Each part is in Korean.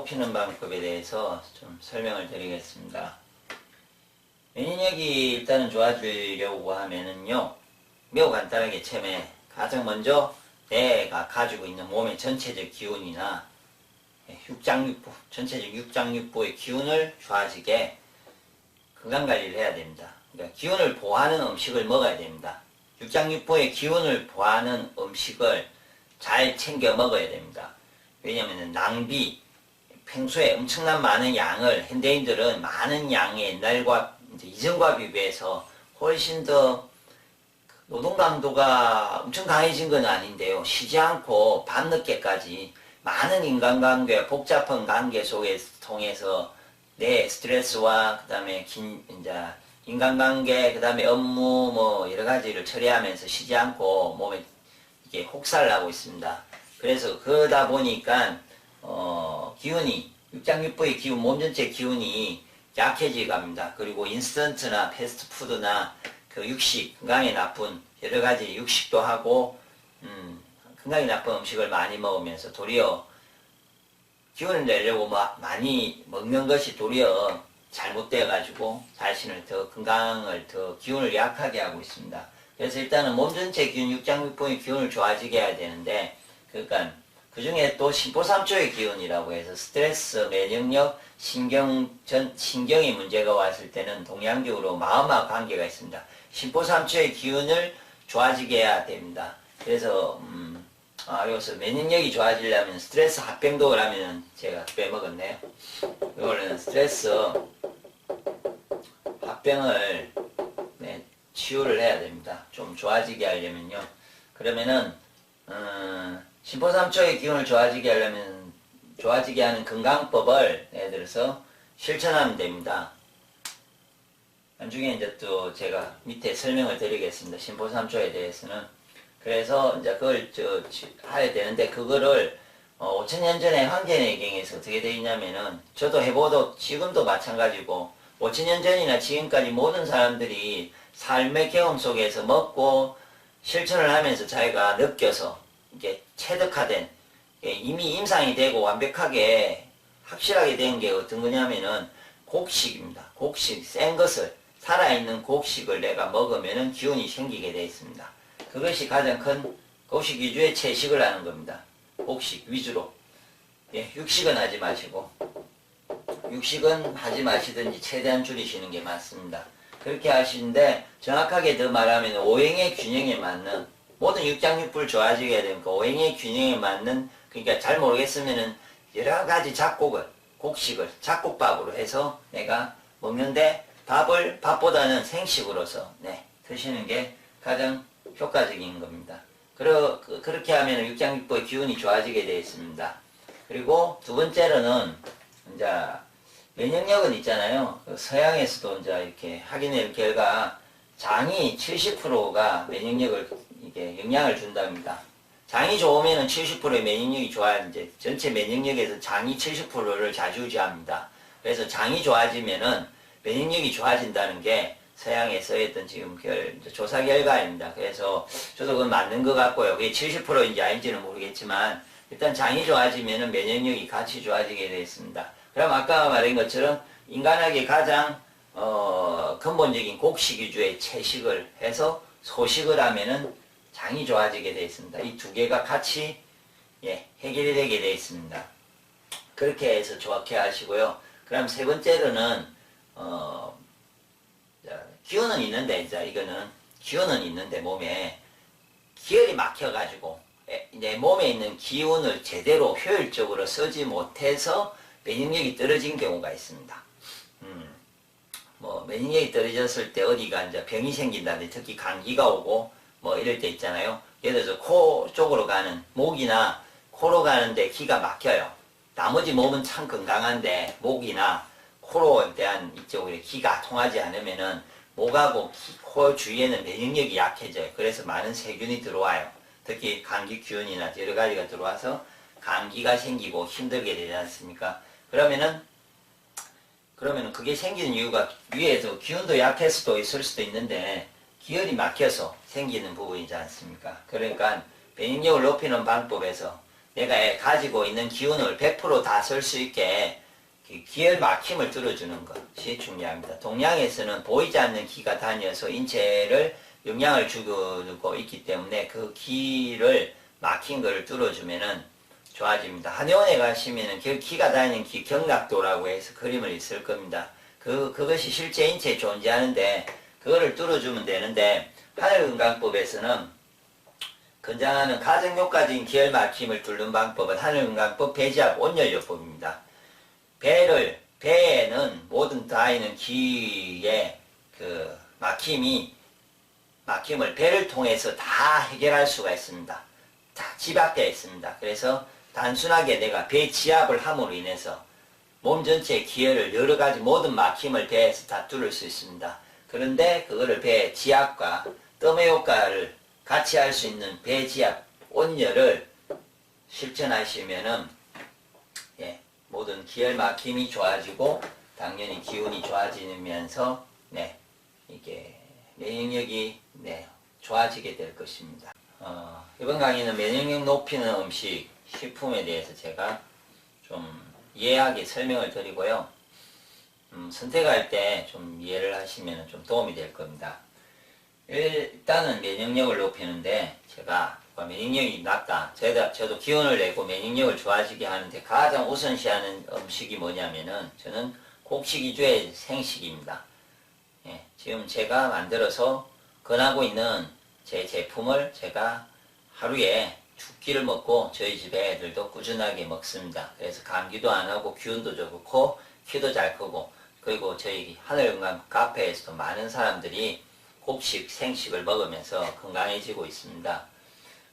높이는 방법에 대해서 좀 설명을 드리겠습니다. 면역력이 일단은 좋아지려고 하면은요, 매우 간단하게 처음에 가장 먼저 내가 가지고 있는 몸의 전체적 기운이나 육장육부, 전체적 육장육부의 기운을 좋아지게 건강관리를 해야 됩니다. 그러니까 기운을 보호하는 음식을 먹어야 됩니다. 육장육부의 기운을 보호하는 음식을 잘 챙겨 먹어야 됩니다. 왜냐하면 낭비, 평소에 엄청난 많은 양을, 현대인들은 많은 양의 옛날과 이전과 비교해서 훨씬 더 노동 강도가 엄청 강해진 건 아닌데요. 쉬지 않고 밤늦게까지 많은 인간관계, 복잡한 관계 속에 통해서 내 스트레스와 그 다음에 인간관계, 그 다음에 업무 뭐 여러 가지를 처리하면서 쉬지 않고 몸에 이게 혹사를 하고 있습니다. 그래서 그러다 보니까 기운이 육장육부의 기운, 몸 전체 기운이 약해져 갑니다. 그리고 인스턴트나 패스트푸드나 그 육식, 건강에 나쁜 여러 가지 육식도 하고 건강에 나쁜 음식을 많이 먹으면서 도리어 기운을 내려고 많이 먹는 것이 도리어 잘못돼 가지고 자신을 더 건강을 더 기운을 약하게 하고 있습니다. 그래서 일단은 몸 전체 기운, 육장육부의 기운을 좋아지게 해야 되는데, 그러니까 그 중에 또 신포삼초의 기운이라고 해서 스트레스, 면역력, 신경의 문제가 왔을 때는 동양적으로 마음과 관계가 있습니다. 신포삼초의 기운을 좋아지게 해야 됩니다. 그래서 여기서 면역력이 좋아지려면 스트레스 합병독을 하면 제가 빼먹었네요. 이거는 스트레스 합병을 치유를 해야 됩니다. 좀 좋아지게 하려면요. 그러면은 신포삼초의 기운을 좋아지게 하려면 좋아지게 하는 건강법을 예를 들어서 실천하면 됩니다. 나중에 이제 또 제가 밑에 설명을 드리겠습니다. 신포삼초에 대해서는. 그래서 이제 그걸 해야 되는데, 그거를 5000년 전에 황제내경에서 어떻게 되어 있냐면은, 저도 해보도 지금도 마찬가지고 5000년 전이나 지금까지 모든 사람들이 삶의 경험 속에서 먹고 실천을 하면서 자기가 느껴서 이게 체득화된, 이미 임상이 되고 완벽하게 확실하게 된 게 어떤 거냐면은 곡식입니다. 곡식, 센 것을, 살아있는 곡식을 내가 먹으면은 기운이 생기게 되어 있습니다. 그것이 가장 큰 곡식 위주의 채식을 하는 겁니다. 곡식 위주로. 육식은 하지 마시고, 육식은 하지 마시든지 최대한 줄이시는 게 맞습니다. 그렇게 하시는데, 정확하게 더 말하면 오행의 균형에 맞는, 모든 육장육부를 좋아지게 해야 되니까 오행의 균형에 맞는, 그러니까 잘 모르겠으면은 여러 가지 작곡을, 곡식을 작곡밥으로 해서 내가 먹는데, 밥보다는 생식으로서 드시는 게 가장 효과적인 겁니다. 그렇게 하면 육장육부의 기운이 좋아지게 되어 있습니다. 그리고 두 번째로는 이제 면역력은 있잖아요. 서양에서도 이제 이렇게 확인한 결과 장이 70%가 면역력을 이게 영향을 준답니다. 장이 좋으면은 70%의 면역력이 좋아야 이제 전체 면역력에서 장이 70%를 좌지우지합니다. 그래서 장이 좋아지면은 면역력이 좋아진다는 게 서양에서 했던 지금 조사 결과입니다. 그래서 저도 그건 맞는 것 같고요. 그게 70%인지 아닌지는 모르겠지만 일단 장이 좋아지면은 면역력이 같이 좋아지게 되어 있습니다. 그럼 아까 말한 것처럼 인간에게 가장 근본적인 곡식 위주의 채식을 해서 소식을 하면은 장이 좋아지게 되어 있습니다. 이 두 개가 같이 해결이 되게 되어 있습니다. 그렇게 해서 좋게 하시고요. 그럼 세 번째로는 기운은 있는데, 이제 이거는 기운은 있는데 몸에 기혈이 막혀가지고 내 몸에 있는 기운을 제대로 효율적으로 쓰지 못해서 면역력이 떨어진 경우가 있습니다. 면역력이 떨어졌을 때 어디가 이제 병이 생긴다든지, 특히 감기가 오고 뭐 이럴 때 있잖아요. 예를 들어서 코 쪽으로 가는, 목이나 코로 가는데 기가 막혀요. 나머지 몸은 참 건강한데 목이나 코로 대한 이쪽에 기가 통하지 않으면은 목하고 코 주위에는 면역력이 약해져요. 그래서 많은 세균이 들어와요. 특히 감기 기운이나 여러 가지가 들어와서 감기가 생기고 힘들게 되지 않습니까? 그러면은 그게 생기는 이유가 위에서 기운도 약할 수도 있을 수도 있는데 기혈이 막혀서 생기는 부분이지 않습니까? 그러니까 면역력을 높이는 방법에서 내가 가지고 있는 기운을 100%다 쓸 수 있게 기혈 막힘을 뚫어주는 것이 중요합니다. 동양에서는 보이지 않는 기가 다녀서 인체를 영향을 주고 있기 때문에 그 기를 막힌 것을 뚫어주면은 좋아집니다. 한의원에 가시면은 기가 다니는 기 경락도라고 해서 그림을 있을 겁니다. 그것이 실제 인체에 존재하는데 그거를 뚫어주면 되는데 하늘건강법에서는 건장하는 가정효과적인 기혈 막힘을 뚫는 방법은 하늘건강법 배지압 온열요법입니다. 배에는 모든 다이는 기의 그 막힘을 배를 통해서 다 해결할 수가 있습니다. 다 집약되어 있습니다. 그래서 단순하게 내가 배 지압을 함으로 인해서 몸 전체의 기혈을 여러가지 모든 막힘을 배에서 다 뚫을 수 있습니다. 그런데 그거를 배 지압과 뜸의 효과를 같이 할 수 있는 배 지압 온열을 실천하시면은 모든 기혈 막힘이 좋아지고 당연히 기운이 좋아지면서 이게 면역력이 좋아지게 될 것입니다. 이번 강의는 면역력 높이는 음식, 식품에 대해서 제가 좀 이해하게 설명을 드리고요. 선택할 때 좀 이해를 하시면 좀 도움이 될 겁니다. 일단은 면역력을 높이는데 제가 면역력이 낮다. 저도 기운을 내고 면역력을 좋아지게 하는데 가장 우선시하는 음식이 뭐냐면은 저는 곡식 위주의 생식입니다. 지금 제가 만들어서 권하고 있는 제 제품을 제가 하루에 2끼를 먹고 저희 집에 애들도 꾸준하게 먹습니다. 그래서 감기도 안 하고 기운도 좋고 키도 잘 크고 그리고 저희 하늘건강 카페에서도 많은 사람들이 곡식, 생식을 먹으면서 건강해지고 있습니다.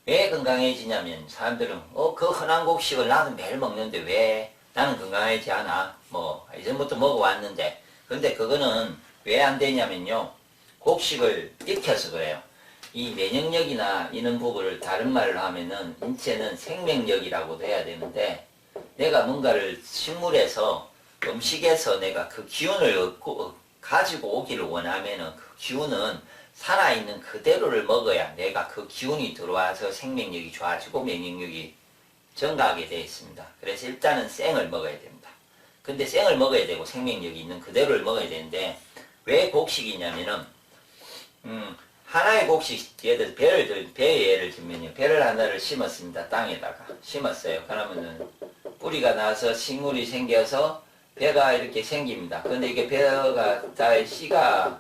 왜 건강해지냐면 사람들은 그 흔한 곡식을 나도 매일 먹는데 왜 나는 건강하지 않아? 이전부터 먹어왔는데 근데 그거는 왜 안 되냐면요. 곡식을 익혀서 그래요. 이 면역력이나 이런 부분을 다른 말로 하면은 인체는 생명력이라고도 해야 되는데 내가 뭔가를 식물에서 음식에서 내가 그 기운을 가지고 오기를 원하면은 그 기운은 살아있는 그대로를 먹어야 내가 그 기운이 들어와서 생명력이 좋아지고 면역력이 증가하게 되어 있습니다. 그래서 일단은 생을 먹어야 됩니다. 근데 생을 먹어야 되고 생명력이 있는 그대로를 먹어야 되는데 왜 곡식이냐면은 하나의 곡식, 배에 예를 들면요. 배를 하나를 심었습니다. 땅에다가. 심었어요. 그러면은 뿌리가 나서 식물이 생겨서 배가 이렇게 생깁니다. 근데 이게 배가 다 씨가,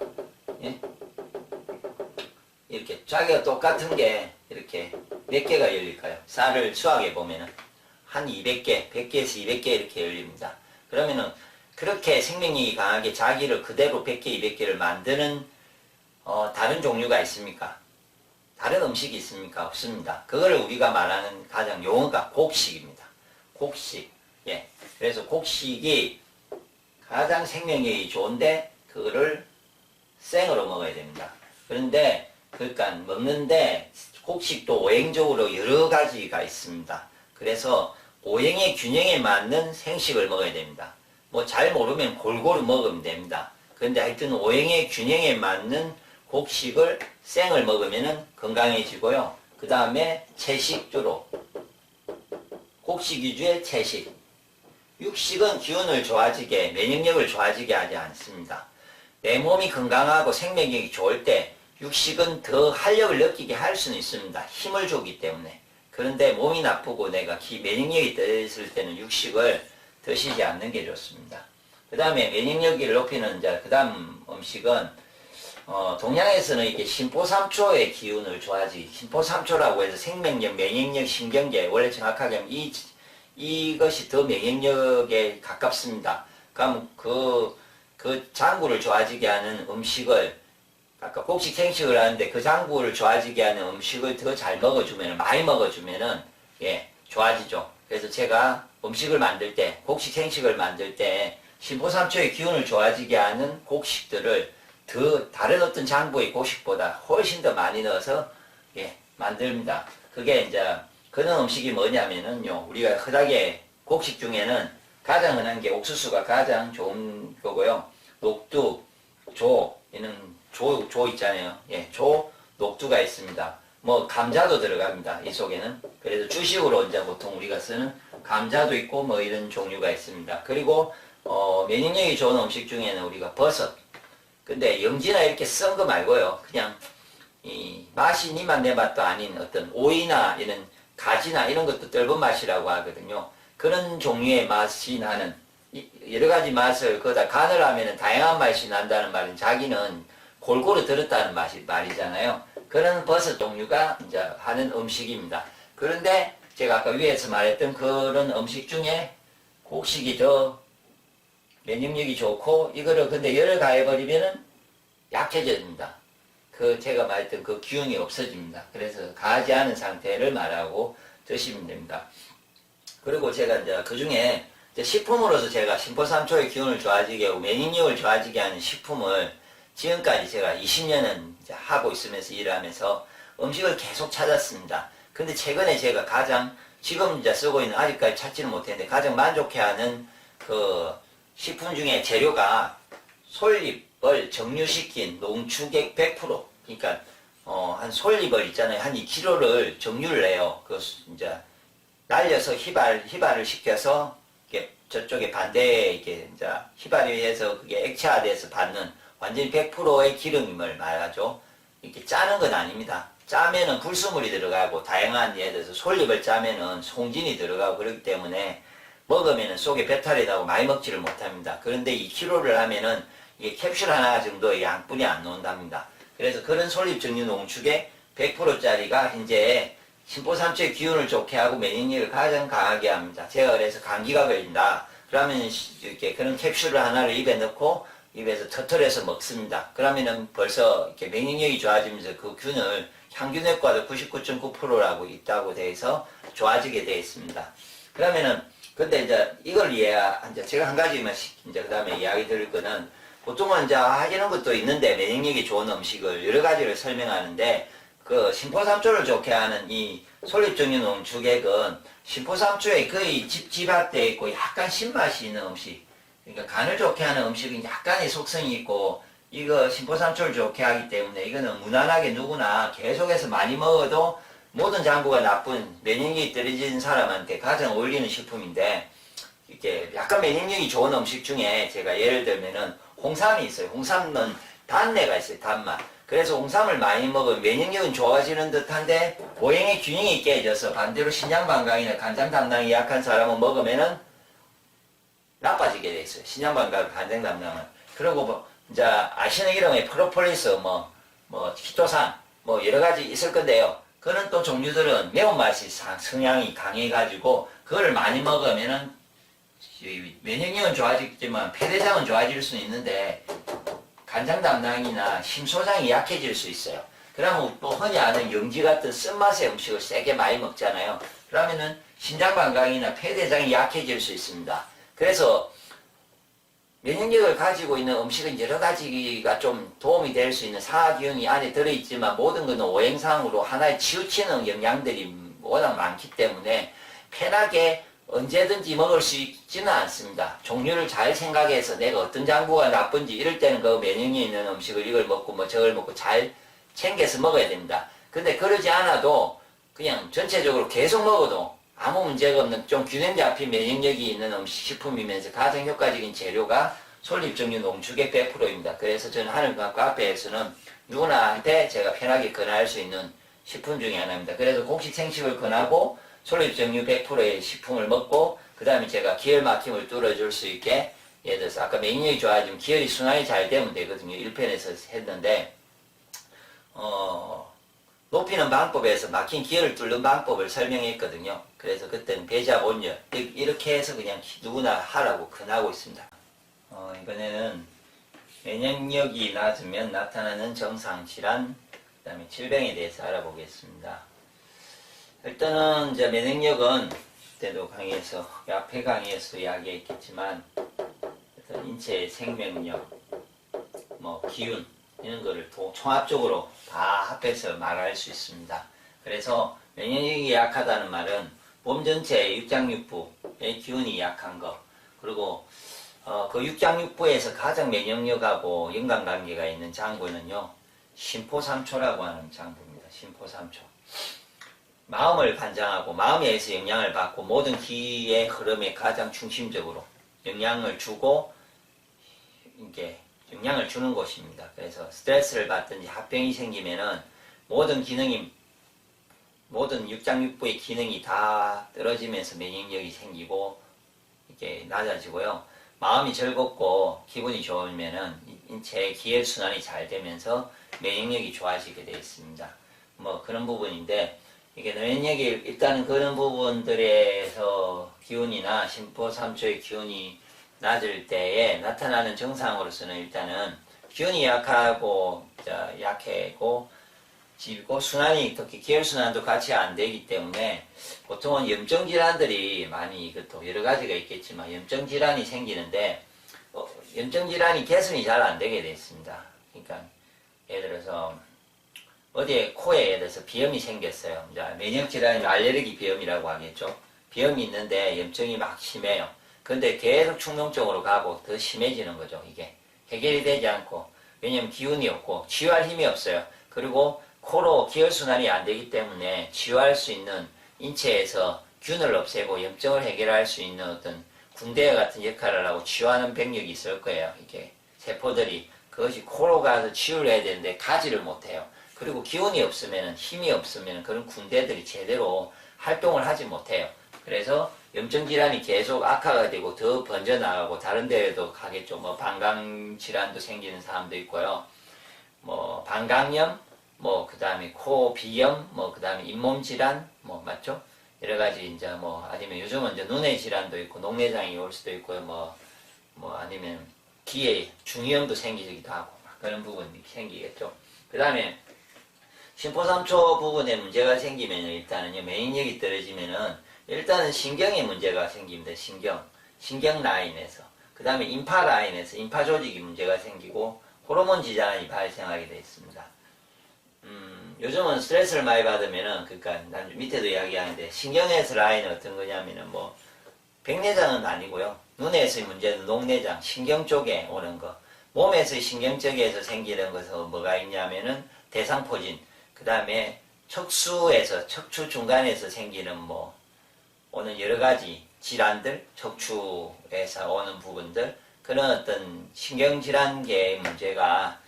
이렇게 자기가 똑같은 게 이렇게 몇 개가 열릴까요? 쌀을 수학해 보면은 한 200개, 100개에서 200개 이렇게 열립니다. 그러면은 그렇게 생명력이 강하게 자기를 그대로 100개, 200개를 만드는 다른 종류가 있습니까? 다른 음식이 있습니까? 없습니다. 그거를 우리가 말하는 가장 용어가 곡식입니다. 곡식. 그래서 곡식이 가장 생명력이 좋은데 그거를 생으로 먹어야 됩니다. 그런데 그러니까 먹는데 곡식도 오행적으로 여러 가지가 있습니다. 그래서 오행의 균형에 맞는 생식을 먹어야 됩니다. 잘 모르면 골고루 먹으면 됩니다. 그런데 하여튼 오행의 균형에 맞는 곡식을 생을 먹으면 건강해지고요. 그 다음에 채식주로 곡식 위주의 채식. 육식은 기운을 좋아지게 면역력을 좋아지게 하지 않습니다. 내 몸이 건강하고 생명력이 좋을 때 육식은 더 활력을 느끼게 할 수는 있습니다. 힘을 주기 때문에. 그런데 몸이 나쁘고 내가 면역력이 떨어졌을 때는 육식을 드시지 않는 게 좋습니다. 그 다음에 면역력을 높이는 그 다음 음식은 동양에서는 이게 신포삼초의 기운을 좋아하지. 신포삼초라고 해서 생명력, 면역력, 신경계 원래 정확하게 하면 이것이 더 면역력에 가깝습니다. 그럼 그 장구를 좋아지게 하는 음식을 아까 곡식 생식을 하는데 그 장구를 좋아지게 하는 음식을 더 잘 먹어주면 많이 먹어주면은 좋아지죠. 그래서 제가 음식을 만들 때 곡식 생식을 만들 때 신포삼초의 기운을 좋아지게 하는 곡식들을 더 다른 어떤 장부의 곡식보다 훨씬 더 많이 넣어서 만듭니다. 그게 이제 그런 음식이 뭐냐면은요. 우리가 흔하게 곡식 중에는 가장 흔한 게 옥수수가 가장 좋은 거고요. 녹두, 조, 얘는 조 있잖아요. 조, 녹두가 있습니다. 뭐 감자도 들어갑니다. 이 속에는. 그래서 주식으로 이제 보통 우리가 쓰는 감자도 있고 뭐 이런 종류가 있습니다. 그리고 면역력이 좋은 음식 중에는 우리가 버섯. 근데 영지나 이렇게 쓴 거 말고요. 그냥 이 맛이 니만 내 맛도 아닌 어떤 오이나 이런 가지나 이런 것도 떫은 맛이라고 하거든요. 그런 종류의 맛이 나는 여러 가지 맛을 거기다 간을 하면은 다양한 맛이 난다는 말은 자기는 골고루 들었다는 말이잖아요. 그런 버섯 종류가 이제 하는 음식입니다. 그런데 제가 아까 위에서 말했던 그런 음식 중에 곡식이 더 면역력이 좋고 이거를 근데 열을 가해버리면은 약해집니다. 그 제가 말했던 그 기운이 없어집니다. 그래서 가지 않은 상태를 말하고 드시면 됩니다. 그리고 제가 이제 그 중에 식품으로서 제가 신포삼초의 기운을 좋아지게 하고 면역력을 좋아지게 하는 식품을 지금까지 제가 20년은 하고 있으면서 일을 하면서 음식을 계속 찾았습니다. 근데 최근에 제가 가장 지금 이제 쓰고 있는 아직까지 찾지는 못했는데 가장 만족해하는 그 식품 중에 재료가 솔잎을 정류시킨 농축액 100% 그러니까 한 솔잎을 있잖아요. 한 2kg를 정류를 해요. 그 이제 날려서 희발을 시켜서 이렇게 저쪽에 반대에 이렇게 이제 희발에 의해서 그게 액체화돼서 받는 완전히 100%의 기름임을 말하죠. 이렇게 짜는 건 아닙니다. 짜면은 불순물이 들어가고 다양한 예를 들어서 솔잎을 짜면은 송진이 들어가고 그렇기 때문에 먹으면은 속에 배탈이 나고 많이 먹지를 못합니다. 그런데 2kg를 하면은 이게 캡슐 하나 정도의 양분이 안 나온답니다. 그래서 그런 솔잎 정류 농축에 100%짜리가 현재 신포삼초의 기운을 좋게 하고 면역력을 가장 강하게 합니다. 제가 그래서 감기가 걸린다. 그러면 이렇게 그런 캡슐을 하나를 입에 넣고 입에서 터트려서 먹습니다. 그러면은 벌써 이렇게 면역력이 좋아지면서 그 균을 향균 효과도 99.9%라고 있다고 돼서 좋아지게 되어 있습니다. 그러면은 근데 이제 이걸 이제 제가 한 가지만 이제 그다음에 이야기 드릴 거는 보통은 이제 이런 것도 있는데 면역력이 좋은 음식을 여러 가지를 설명하는데 그 신포삼초를 좋게 하는 이 솔잎정류 농축액은 신포삼초에 거의 집합되어 있고 약간 신맛이 있는 음식. 그러니까 간을 좋게 하는 음식은 약간의 속성이 있고 이거 신포삼초를 좋게 하기 때문에 이거는 무난하게 누구나 계속해서 많이 먹어도 모든 장부가 나쁜 면역력이 떨어진 사람한테 가장 어울리는 식품인데 이렇게 약간 면역력이 좋은 음식 중에 제가 예를 들면은 홍삼이 있어요. 홍삼은 단내가 있어요. 단맛. 그래서 홍삼을 많이 먹으면 면역력은 좋아지는 듯한데 모행의 균형이 깨져서 반대로 신장방광이나 간장 담당이 약한 사람은 먹으면은 나빠지게 돼 있어요. 신장방광 간장 담당은. 그리고 뭐 이제 아시는 이름의 프로폴리스 히토산 여러 가지 있을 건데요. 그런 또 종류들은 매운맛이 성향이 강해가지고 그거를 많이 먹으면은 면역력은 좋아지겠지만 폐대장은 좋아질 수는 있는데 간장 담당이나 심소장이 약해질 수 있어요. 그러면 또 흔히 아는 영지 같은 쓴맛의 음식을 세게 많이 먹잖아요. 그러면은 신장방광이나 폐대장이 약해질 수 있습니다. 그래서 면역력을 가지고 있는 음식은 여러 가지가 좀 도움이 될 수 있는 상하기운이 안에 들어있지만 모든 것은 오행상으로 하나에 치우치는 영양들이 워낙 많기 때문에 편하게 언제든지 먹을 수 있지는 않습니다. 종류를 잘 생각해서 내가 어떤 장부가 나쁜지 이럴 때는 그 면역력 있는 음식을 이걸 먹고 저걸 먹고 잘 챙겨서 먹어야 됩니다. 근데 그러지 않아도 그냥 전체적으로 계속 먹어도 아무 문제가 없는 좀 균형 잡힌 면역력이 있는 식품이면서 가장 효과적인 재료가 솔잎정류 농축액 100%입니다. 그래서 저는 하늘과학 카페에서는 누구나한테 제가 편하게 권할 수 있는 식품 중에 하나입니다. 그래서 곡식 생식을 권하고 솔잎정류 100%의 식품을 먹고 그 다음에 제가 기혈 막힘을 뚫어줄 수 있게 예를 들어서 아까 면역력이 좋아지면 기혈이 순환이 잘 되면 되거든요. 1편에서 했는데 높이는 방법에서 막힌 기혈을 뚫는 방법을 설명했거든요. 그래서 그때는 배자 온열 이렇게 해서 그냥 누구나 하라고 권하고 있습니다. 이번에는 면역력이 낮으면 나타나는 정상질환 그 다음에 질병에 대해서 알아보겠습니다. 일단은 이제 면역력은 그때도 강의에서 앞에 강의에서 이야기했겠지만 인체의 생명력, 기운 이런 거를 종합적으로 다 합해서 말할 수 있습니다. 그래서 면역력이 약하다는 말은 몸 전체의 육장육부의 기운이 약한 거 그리고 그 육장육부에서 가장 면역력하고 인간관계가 있는 장부는요 신포삼초라고 하는 장부입니다. 심포삼초. 마음을 관장하고 마음에 의해서 영향을 받고 모든 기의 흐름에 가장 중심적으로 영향을 주고 이게 영향을 주는 곳입니다. 그래서 스트레스를 받든지 합병이 생기면은 모든 기능이 모든 육장육부의 기능이 다 떨어지면서 면역력이 생기고 이렇게 낮아지고요. 마음이 즐겁고 기분이 좋으면은 인체의 기혈순환이 잘 되면서 면역력이 좋아지게 되어 있습니다. 뭐 그런 부분인데 이게 면역력이 일단은 그런 부분들에서 기운이나 심포삼초의 기운이 낮을 때에 나타나는 증상으로서는 일단은 기운이 약하고 약해고 지고 순환이 특히 기혈순환도 같이 안 되기 때문에 보통은 염증 질환들이 많이 이것도 여러 가지가 있겠지만 염증 질환이 생기는데 염증 질환이 개선이 잘 안 되게 돼 있습니다. 그러니까 예를 들어서 어디에 코에 예를 들어서 비염이 생겼어요. 이제 면역 질환이면 알레르기 비염이라고 하겠죠. 비염이 있는데 염증이 막 심해요. 근데 계속 충농증으로 가고 더 심해지는 거죠. 이게 해결이 되지 않고 왜냐면 기운이 없고 치유할 힘이 없어요. 그리고 코로 기혈순환이 안 되기 때문에 치유할 수 있는 인체에서 균을 없애고 염증을 해결할 수 있는 어떤 군대와 같은 역할을 하고 치유하는 병력이 있을 거예요. 이게 세포들이 그것이 코로 가서 치유를 해야 되는데 가지를 못해요. 그리고 기운이 없으면 힘이 없으면 그런 군대들이 제대로 활동을 하지 못해요. 그래서 염증 질환이 계속 악화가 되고 더 번져나가고 다른 데에도 가겠죠. 뭐 방광 질환도 생기는 사람도 있고요. 뭐 방광염 그 다음에 코 비염, 그 다음에 잇몸 질환, 맞죠? 여러 가지 이제 아니면 요즘은 이제 눈의 질환도 있고 녹내장이 올 수도 있고요. 아니면 기에 중이염도 생기기도 하고 그런 부분이 생기겠죠. 그 다음에 심포삼초 부분에 문제가 생기면 일단은요免疫力이 떨어지면은 일단은 신경에 문제가 생깁니다. 신경 라인에서. 그 다음에 인파 라인에서 인파 조직이 문제가 생기고 호르몬 지장이 발생하게 되어 있습니다. 요즘은 스트레스를 많이 받으면은, 그러니까, 난 밑에도 이야기하는데, 신경에서 라인은 어떤 거냐면은, 백내장은 아니고요. 눈에서의 문제는 녹내장, 신경 쪽에 오는 거. 몸에서의 신경 쪽에서 생기는 것은 뭐가 있냐면은, 대상포진. 그 다음에 척수에서, 척추 중간에서 생기는 오는 여러 가지 질환들, 척추에서 오는 부분들, 그런 어떤 신경질환계의 문제가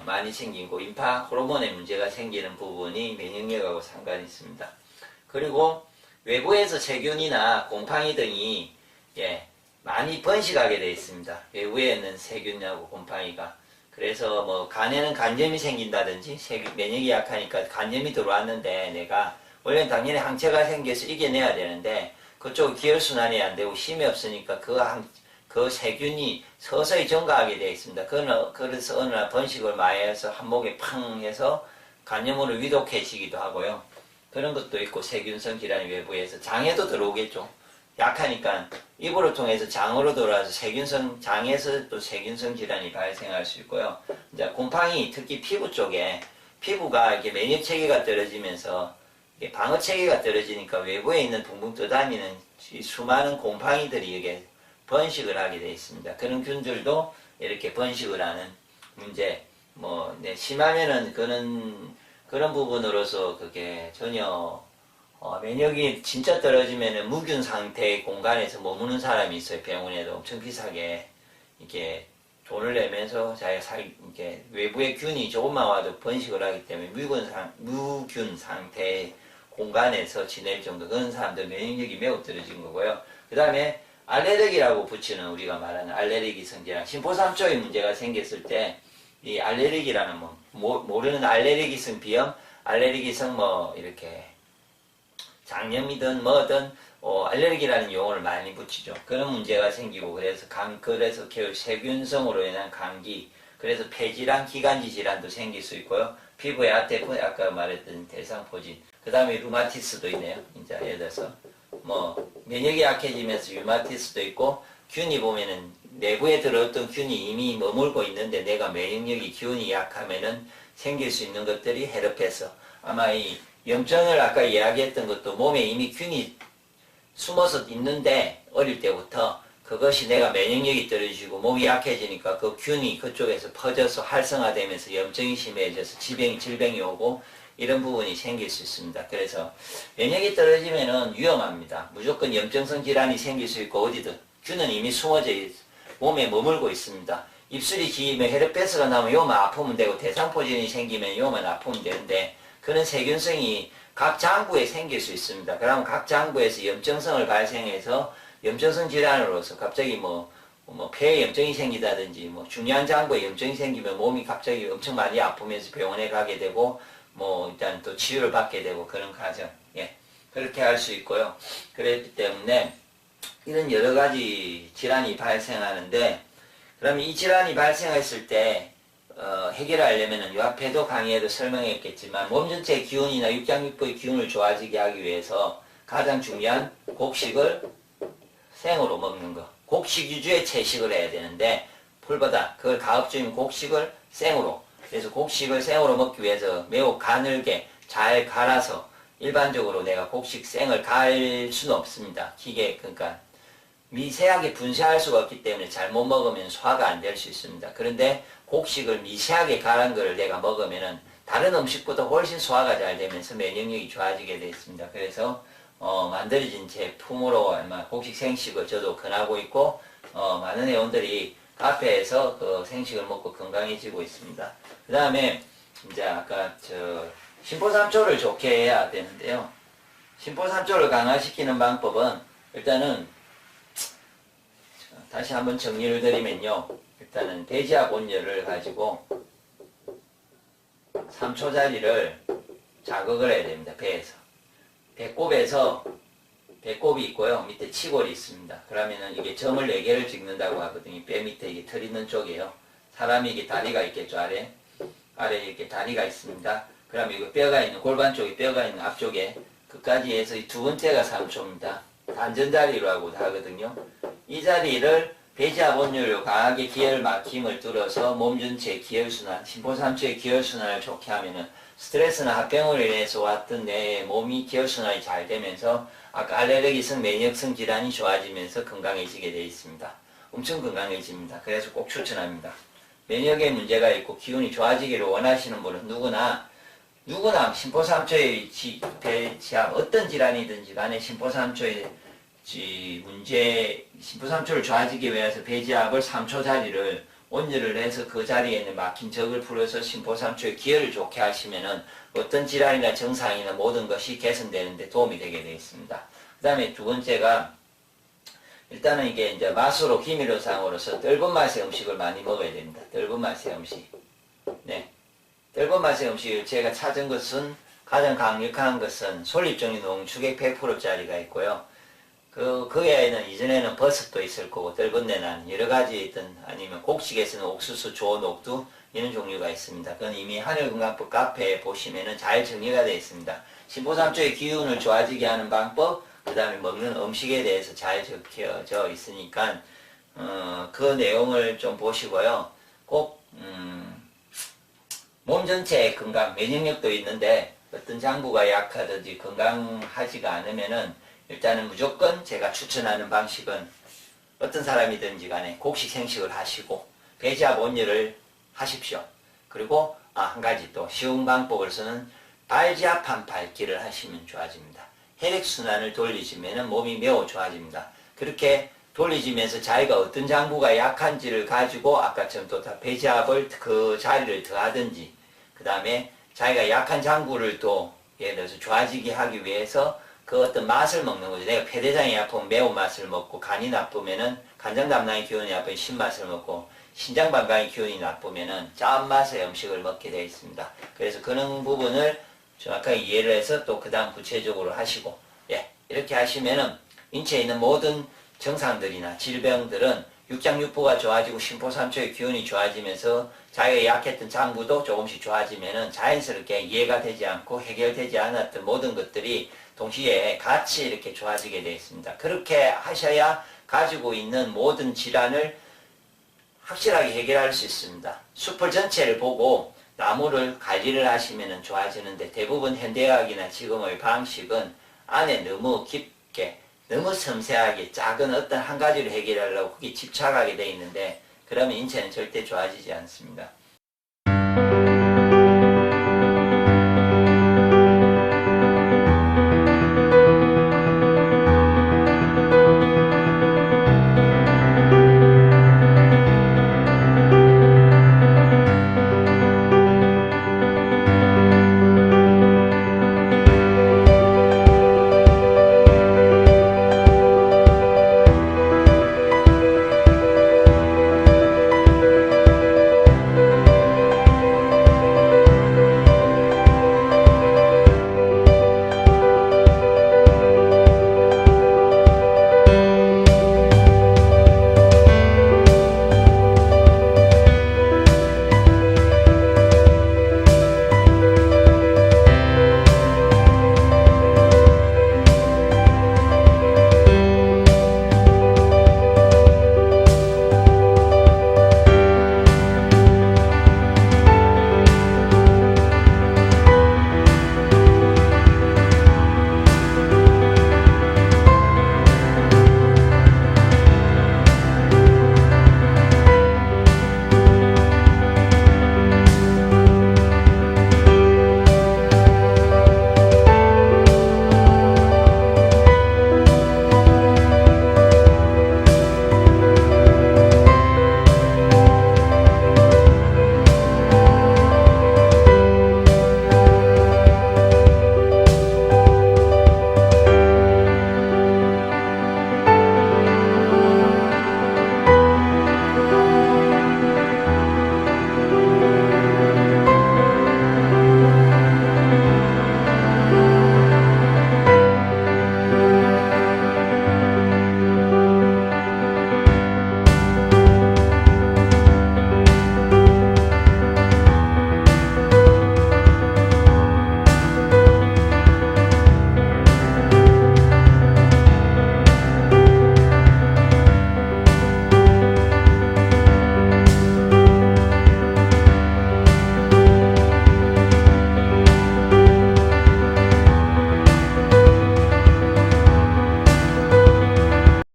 많이 생기고 인파 호르몬의 문제가 생기는 부분이 면역력하고 상관이 있습니다. 그리고 외부에서 세균이나 곰팡이 등이 많이 번식하게 되어 있습니다. 외부에 있는 세균하고 곰팡이가. 그래서 간에는 간염이 생긴다든지 면역이 약하니까 간염이 들어왔는데 내가 원래는 당연히 항체가 생겨서 이겨내야 되는데 그쪽 기혈순환이 안 되고 힘이 없으니까 그 세균이 서서히 증가하게 되어 있습니다. 그래서 어느 날 번식을 많이 해서 한목에 팡 해서 간염으로 위독해지기도 하고요. 그런 것도 있고 세균성 질환이 외부에서 장에도 들어오겠죠. 약하니까 입으로 통해서 장으로 들어와서 장에서 또 세균성 질환이 발생할 수 있고요. 이제 곰팡이 특히 피부 쪽에 피부가 이렇게 면역 체계가 떨어지면서 방어 체계가 떨어지니까 외부에 있는 붕붕 떠다니는 수많은 곰팡이들이 이게 번식을 하게 되어 있습니다. 그런 균들도 이렇게 번식을 하는 문제, 심하면은 그런 부분으로서 그게 전혀, 면역이 진짜 떨어지면은 무균 상태의 공간에서 머무는 사람이 있어요. 병원에도 엄청 비싸게, 이렇게 돈을 내면서 이렇게 외부의 균이 조금만 와도 번식을 하기 때문에 무균 상태의 공간에서 지낼 정도 그런 사람들 면역력이 매우 떨어진 거고요. 그 다음에 알레르기라고 붙이는 우리가 말하는 알레르기성 질환, 심포삼초에 문제가 생겼을 때 이 알레르기라는 모르는 알레르기성 비염, 알레르기성 이렇게 장염이든 뭐든 알레르기라는 용어를 많이 붙이죠. 그런 문제가 생기고 그래서 세균성으로 인한 감기, 그래서 폐질환, 기관지 질환도 생길 수 있고요. 피부에 아까 말했던 대상포진, 그 다음에 루마티스도 있네요. 이제 예를 들어서 면역이 약해지면서 루마티스도 있고 균이 보면은 내부에 들어왔던 균이 이미 머물고 있는데 내가 면역력이 기운이 약하면은 생길 수 있는 것들이 헤르페스. 아마 이 염증을 아까 이야기했던 것도 몸에 이미 균이 숨어서 있는데 어릴 때부터 그것이 내가 면역력이 떨어지고 몸이 약해지니까 그 균이 그쪽에서 퍼져서 활성화되면서 염증이 심해져서 질병이 오고 이런 부분이 생길 수 있습니다. 그래서 면역이 떨어지면은 위험합니다. 무조건 염증성 질환이 생길 수 있고 어디든 균은 이미 숨어져 몸에 머물고 있습니다. 입술이 기면 헤르페스가 나오면 요만 아프면 되고 대상포진이 생기면 요만 아프면 되는데 그런 세균성이 각 장부에 생길 수 있습니다. 그러면 각 장부에서 염증성을 발생해서 염증성 질환으로서 갑자기 폐에 염증이 생기다든지 중요한 장부에 염증이 생기면 몸이 갑자기 엄청 많이 아프면서 병원에 가게 되고 일단 또 치료를 받게 되고 그런 과정, 예, 그렇게 할 수 있고요. 그렇기 때문에 이런 여러 가지 질환이 발생하는데 그러면 이 질환이 발생했을 때 해결하려면은 요 앞에도 강의에도 설명했겠지만 몸 전체의 기운이나 육장육부의 기운을 좋아지게 하기 위해서 가장 중요한 곡식을 생으로 먹는 거. 곡식 위주의 채식을 해야 되는데 풀보다 그걸 가급적이면 곡식을 생으로. 그래서 곡식을 생으로 먹기 위해서 매우 가늘게 잘 갈아서 일반적으로 내가 곡식 생을 갈 수는 없습니다. 그러니까 미세하게 분쇄할 수가 없기 때문에 잘못 먹으면 소화가 안 될 수 있습니다. 그런데 곡식을 미세하게 갈은 거를 내가 먹으면은 다른 음식보다 훨씬 소화가 잘 되면서 면역력이 좋아지게 되어 있습니다. 그래서 만들어진 제품으로 아마 곡식 생식을 저도 권하고 있고 많은 회원들이 카페에서 그 생식을 먹고 건강해지고 있습니다. 그 다음에 이제 아까 신포삼초를 좋게 해야 되는데요. 신포삼초를 강화시키는 방법은 일단은 다시 한번 정리를 드리면요. 일단은 돼지약 온열을 가지고 3초짜리를 자극을 해야 됩니다. 배에서. 배꼽이 있고요. 밑에 치골이 있습니다. 그러면은 이게 점을 4개를 찍는다고 하거든요. 배 밑에 이게 털 있는 쪽이에요. 사람이 이게 다리가 있겠죠. 아래 이렇게 다리가 있습니다. 그러면 이거 뼈가 있는, 골반 쪽에 뼈가 있는 앞쪽에 끝까지 해서 이 두 번째가 3초입니다. 단전자리라고도 하거든요. 이 자리를 배지압 온열로 강하게 기혈 막힘을 뚫어서 몸 전체의 기혈순환, 신포삼초의 기혈순환을 좋게 하면은 스트레스나 합병으로 인해서 왔던 내 몸이 기혈순환이 잘 되면서 아까 알레르기성 면역성 질환이 좋아지면서 건강해지게 되어 있습니다. 엄청 건강해집니다. 그래서 꼭 추천합니다. 면역에 문제가 있고 기운이 좋아지기를 원하시는 분은 누구나 신포삼초의 배지압 어떤 질환이든지 간에 신포삼초의 신포삼초를 좋아지기 위해서 배지압을 3초짜리를 온열을 해서 그 자리에 있는 막힌 적을 풀어서 신포삼초의 기혈을 좋게 하시면은 어떤 질환이나 증상이나 모든 것이 개선되는데 도움이 되게 되어 있습니다. 그 다음에 두 번째가 일단은 이게 이제 맛으로 기미료상으로서 떫은 맛의 음식을 많이 먹어야 됩니다. 떫은 맛의 음식. 네. 떫은 맛의 음식을 제가 찾은 것은 가장 강력한 것은 솔잎종이 농축액 100%짜리가 있고요. 그 외에는 이전에는 버섯도 있을 거고 떫은 내난 여러 가지 있던 아니면 곡식에서는 옥수수, 조, 녹두 이런 종류가 있습니다. 그건 이미 하늘건강법 카페에 보시면은 잘 정리가 되어 있습니다. 신포삼초의 기운을 좋아지게 하는 방법, 그 다음에 먹는 음식에 대해서 잘 적혀져 있으니까 그 내용을 좀 보시고요. 꼭 몸 전체의 건강, 면역력도 있는데 어떤 장부가 약하든지 건강하지가 않으면은 일단은 무조건 제가 추천하는 방식은 어떤 사람이든지 간에 곡식 생식을 하시고 배지압 온열을 하십시오. 그리고 한 가지 또 쉬운 방법으로서는 발지압한 밟기를 하시면 좋아집니다. 혈액순환을 돌리시면 몸이 매우 좋아집니다. 그렇게 돌리지면서 자기가 어떤 장부가 약한지를 가지고 아까처럼 또 배지압을 그 자리를 더하든지 그 다음에 자기가 약한 장부를 또 예를 들어서 좋아지게 하기 위해서 그 어떤 맛을 먹는 거죠. 내가 폐대장이 아프면 매운맛을 먹고 간이 나쁘면은 간장 담낭의 기운이 나쁘면 신맛을 먹고 신장 방광의 기운이 나쁘면은 짠맛의 음식을 먹게 되어 있습니다. 그래서 그런 부분을 정확하게 이해를 해서 또 그 다음 구체적으로 하시고 이렇게 하시면은 인체에 있는 모든 증상들이나 질병들은 육장육부가 좋아지고 신포삼초의 기운이 좋아지면서 자기가 약했던 장부도 조금씩 좋아지면은 자연스럽게 이해가 되지 않고 해결되지 않았던 모든 것들이 동시에 같이 이렇게 좋아지게 되어 있습니다. 그렇게 하셔야 가지고 있는 모든 질환을 확실하게 해결할 수 있습니다. 숲을 전체를 보고 나무를 관리를 하시면 좋아지는데 대부분 현대의학이나 지금의 방식은 안에 너무 깊게 너무 섬세하게 작은 어떤 한 가지를 해결하려고 거기 집착하게 되어 있는데 그러면 인체는 절대 좋아지지 않습니다.